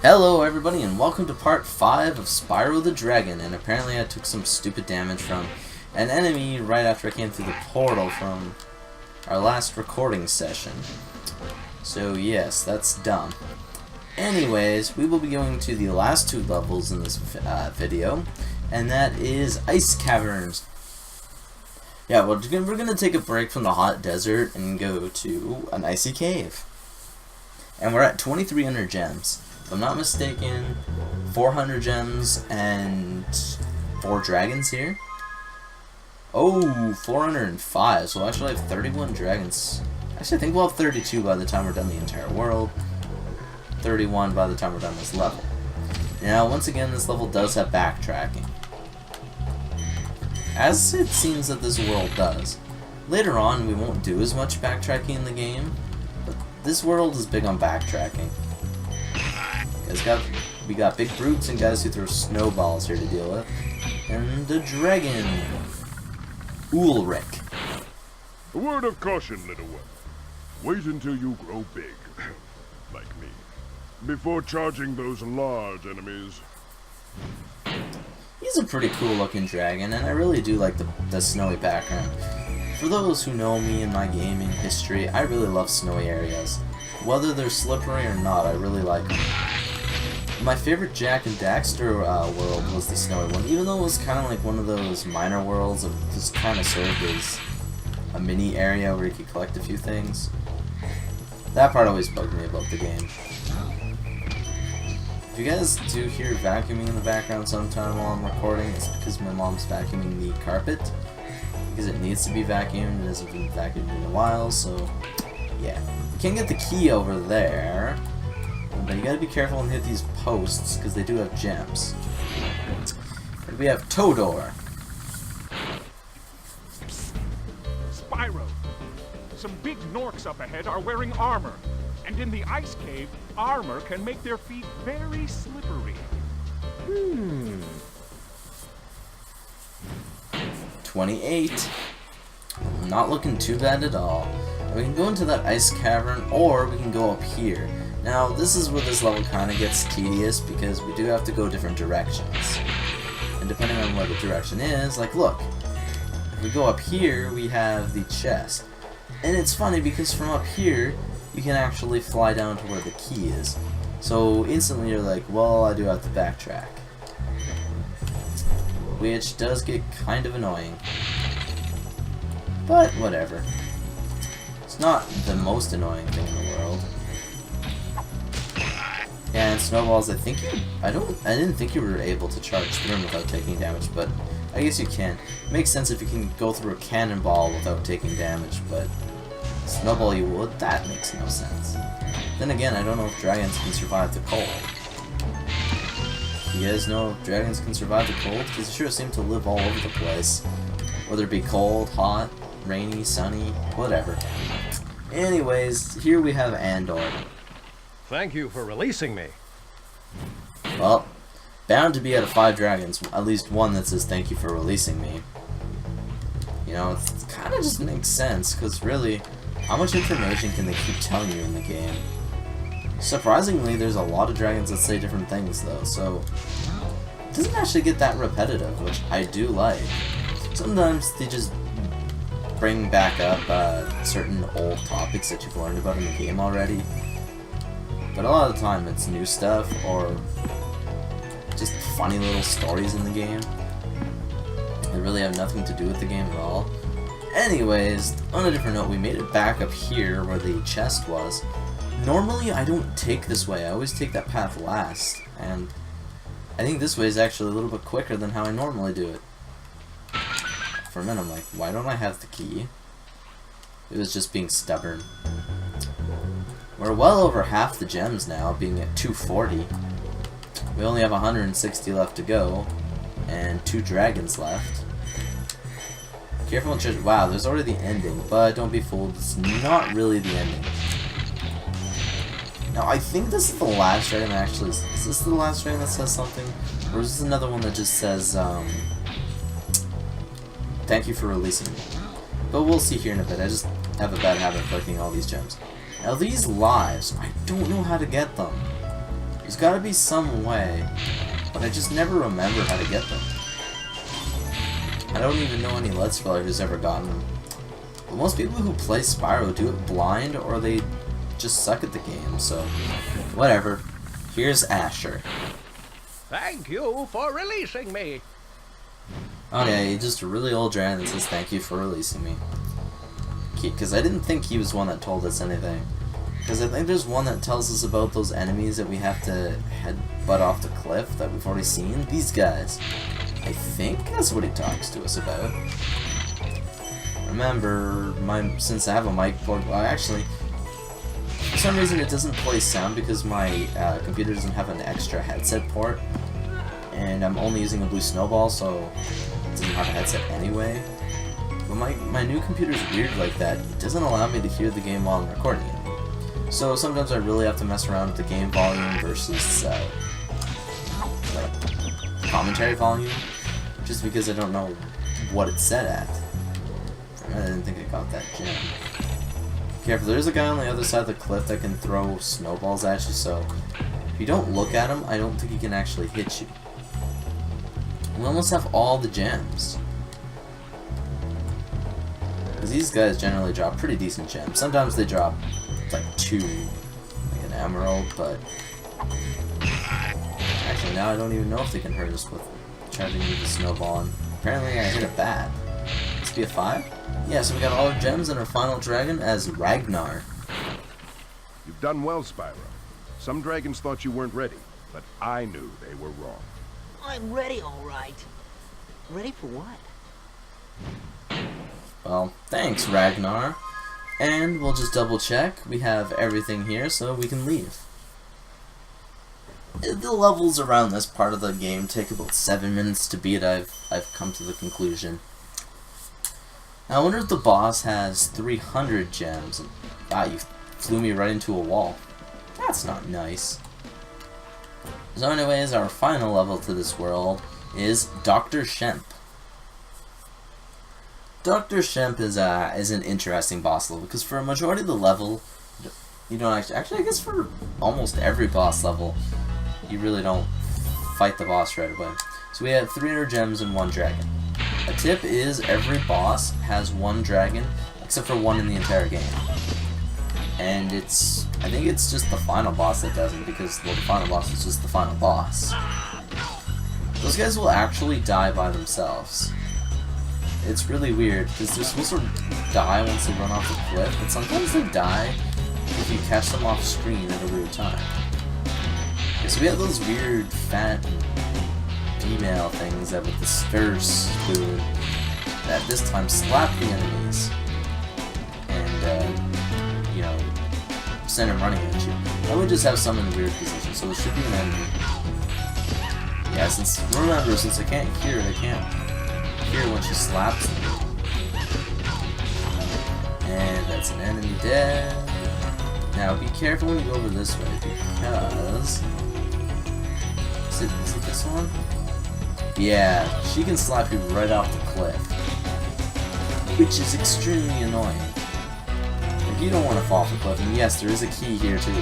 Hello everybody and welcome to part 5 of Spyro the Dragon, and apparently I took some stupid damage from an enemy right after I came through the portal from our last recording session. So yes, that's dumb. Anyways, we will be going to the last two levels in this video, and that is Icy Caverns. Yeah, we're going to take a break from the hot desert and go to an icy cave. And we're at 2,300 gems. If I'm not mistaken, 400 gems and 4 dragons here. Oh, 405. So we'll actually have 31 dragons. Actually, I think we'll have 32 by the time we're done the entire world. 31 by the time we're done this level. Now, once again, this level does have backtracking, as it seems that this world does. Later on, we won't do as much backtracking in the game, but this world is big on backtracking. We got big brutes and guys who throw snowballs here to deal with. And the dragon, Ulrich. A word of caution, little one. Wait until you grow big, like me, before charging those large enemies. He's a pretty cool looking dragon, and I really do like the snowy background. For those who know me and my gaming history, I really love snowy areas. Whether they're slippery or not, I really like them. My favorite Jak and Daxter world was the snowy one, even though it was kind of like one of those minor worlds. It just kind of served as a mini area where you could collect a few things. That part always bugged me about the game. If you guys do hear vacuuming in the background sometime while I'm recording, it's because my mom's vacuuming the carpet, because it needs to be vacuumed. It hasn't been vacuumed in a while, so yeah. You can't get the key over there, but you gotta be careful and hit these posts, because they do have gems. And we have Todor. Spyro, some big Norks up ahead are wearing armor, and in the ice cave, armor can make their feet very slippery. 28. Not looking too bad at all. We can go into that ice cavern, or we can go up here. Now, this is where this level kind of gets tedious, because we do have to go different directions. And depending on where the direction is, like, look. If we go up here, we have the chest. And it's funny, because from up here, you can actually fly down to where the key is. So, instantly you're like, well, I do have to backtrack. Which does get kind of annoying. But, whatever. It's not the most annoying thing in the world. Yeah, and snowballs, I didn't think you were able to charge through them without taking damage, but I guess you can. It makes sense if you can go through a cannonball without taking damage, but snowball you would? That makes no sense. Then again, I don't know if dragons can survive the cold. You guys know if dragons can survive the cold? Because they sure seem to live all over the place. Whether it be cold, hot, rainy, sunny, whatever. Anyways, here we have Andor. Thank you for releasing me. Well, bound to be out of 5 dragons, at least one that says thank you for releasing me. You know, it kind of just makes sense, because really, how much information can they keep telling you in the game? Surprisingly, there's a lot of dragons that say different things, though, so it doesn't actually get that repetitive, which I do like. Sometimes they just bring back up certain old topics that you've learned about in the game already. But a lot of the time it's new stuff, or just funny little stories in the game that really have nothing to do with the game at all. Anyways, on a different note, we made it back up here where the chest was. Normally I don't take this way, I always take that path last, and I think this way is actually a little bit quicker than how I normally do it. For a minute I'm like, why don't I have the key? It was just being stubborn. We're well over half the gems now, being at 240. We only have 160 left to go, and 2 dragons left. Careful and judge. Wow, there's already the ending, but don't be fooled, it's not really the ending. Now, I think this is the last dragon that actually... Is this the last dragon that says something? Or is this another one that just says, thank you for releasing me? But we'll see here in a bit. I just have a bad habit of collecting all these gems. Now these lives, I don't know how to get them. There's gotta be some way, but I just never remember how to get them. I don't even know any Let's Player who's ever gotten them. But most people who play Spyro do it blind, or they just suck at the game, so whatever. Here's Asher. Thank you for releasing me. Okay, just a really old dragon that says thank you for releasing me. Because I didn't think he was one that told us anything. Because I think there's one that tells us about those enemies that we have to headbutt off the cliff that we've already seen. These guys. I think that's what he talks to us about. Remember, since I have a mic board, well, actually, for some reason it doesn't play sound because my computer doesn't have an extra headset port, and I'm only using a blue snowball, so it doesn't have a headset anyway. But my new computer's weird like that. It doesn't allow me to hear the game while I'm recording it. So sometimes I really have to mess around with the game volume versus like commentary volume, just because I don't know what it's set at. I didn't think I got that gem. Careful, there's a guy on the other side of the cliff that can throw snowballs at you, so if you don't look at him, I don't think he can actually hit you. We almost have all the gems. Because these guys generally drop pretty decent gems. Sometimes they drop like 2, like an emerald, but actually now I don't even know if they can hurt us with charging me the snowball, and apparently I hit a bat. Must be a 5? Yeah, so we got all our gems and our final dragon as Ragnar. You've done well, Spyro. Some dragons thought you weren't ready, but I knew they were wrong. I'm ready, all right. Ready for what? Well, thanks, Ragnar. And we'll just double check. We have everything here, so we can leave. The levels around this part of the game take about 7 minutes to beat. I've come to the conclusion. Now, I wonder if the boss has 300 gems. Ah, you flew me right into a wall. That's not nice. So anyways, our final level to this world is Dr. Shemp. Dr. Shemp is an interesting boss level, because for a majority of the level, you don't actually I guess for almost every boss level, you really don't fight the boss right away. So we have 300 gems and 1 dragon. A tip is every boss has 1 dragon, except for 1 in the entire game. And I think it's just the final boss that doesn't, because well, the final boss is just the final boss. Those guys will actually die by themselves. It's really weird, because they're supposed to die once they run off the cliff, but sometimes they die if you catch them off screen at a weird time. Okay, so we have those weird fat female things that with the stir spoon that this time slap the enemies and you know, send them running at you. Then we just have some in a weird position, so it should be an enemy. Yeah, since I can't hear it, I can't hear when she slaps me. And that's an enemy dead. Now be careful when you go over this way, because is it this one? Yeah, she can slap you right off the cliff, which is extremely annoying. Like, you don't want to fall off the cliff, and yes, there is a key here too.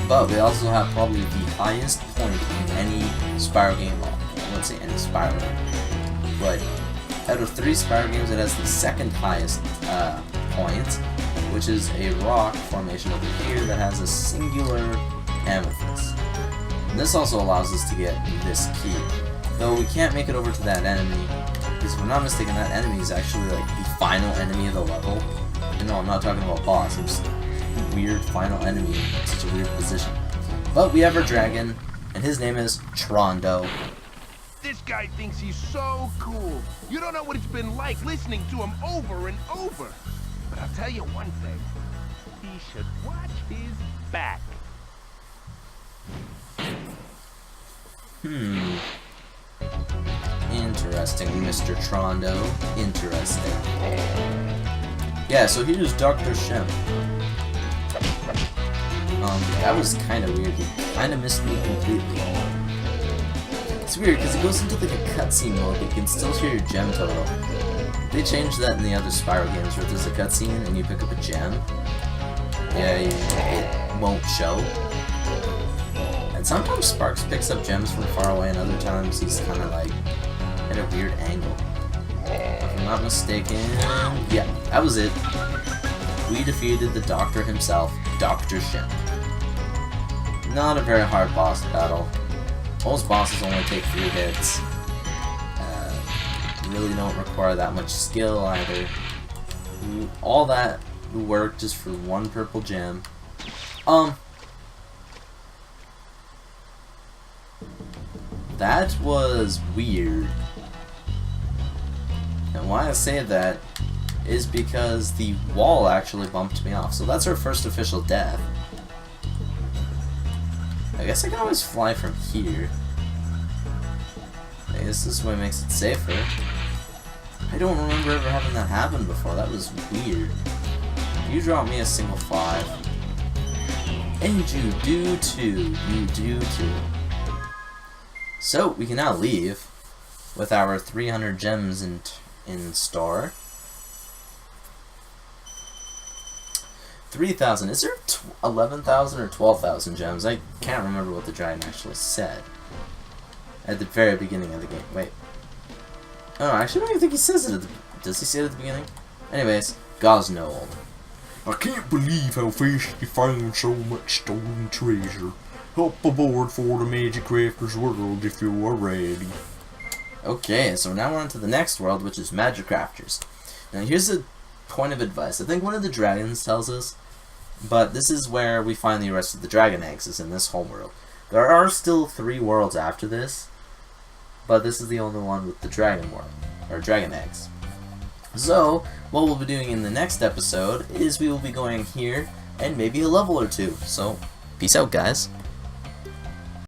But we also have probably the highest point in any Spyro game. Well, I wouldn't say any Spyro, but out of 3 Spyro games, it has the 2nd highest point, which is a rock formation over here that has a singular amethyst. And this also allows us to get this key. Though we can't make it over to that enemy, because if I'm not mistaken, that enemy is actually like the final enemy of the level. And no, I'm not talking about boss, I'm just a weird final enemy in such a weird position. But we have our dragon, and his name is Trondo. This guy thinks he's so cool. You don't know what it's been like listening to him over and over. But I'll tell you one thing. He should watch his back. Interesting, Mr. Trondo. Interesting. Yeah, so here's Dr. Shemp. That was kind of weird. He kind of missed me completely. It's weird because it goes into like a cutscene mode, but you can still hear your gem total. They changed that in the other Spyro games where there's a cutscene and you pick up a gem. Yeah, won't show. And sometimes Sparks picks up gems from far away, and other times he's kind of like at a weird angle. If I'm not mistaken, yeah, that was it. We defeated the Doctor himself, Dr. Shemp. Not a very hard boss battle. Most bosses only take 3 hits. Really don't require that much skill either. All that work just for 1 purple gem. That was weird. And why I say that is because the wall actually bumped me off. So that's our first official death. I guess I can always fly from here. I guess this way makes it safer. I don't remember ever having that happen before. That was weird. You drop me a single 5. And you do too. You do too. So, we can now leave with our 300 gems in store. 3,000. Is there 11,000 or 12,000 gems? I can't remember what the dragon actually said at the very beginning of the game. Wait. Oh, actually, I don't even think he says it at the... Does he say it at the beginning? Anyways, Gosnold. I can't believe how fast you found so much stolen treasure. Hop aboard for the Magic Crafter's world if you are ready. Okay, so now we're on to the next world, which is Magic Crafters. Now, here's a point of advice. I think one of the dragons tells us, but this is where we find the rest of the dragon eggs, is in this homeworld. There are still 3 worlds after this, but this is the only one with the dragon world, or dragon eggs. So, what we'll be doing in the next episode is we will be going here and maybe a level or 2. So, peace out, guys.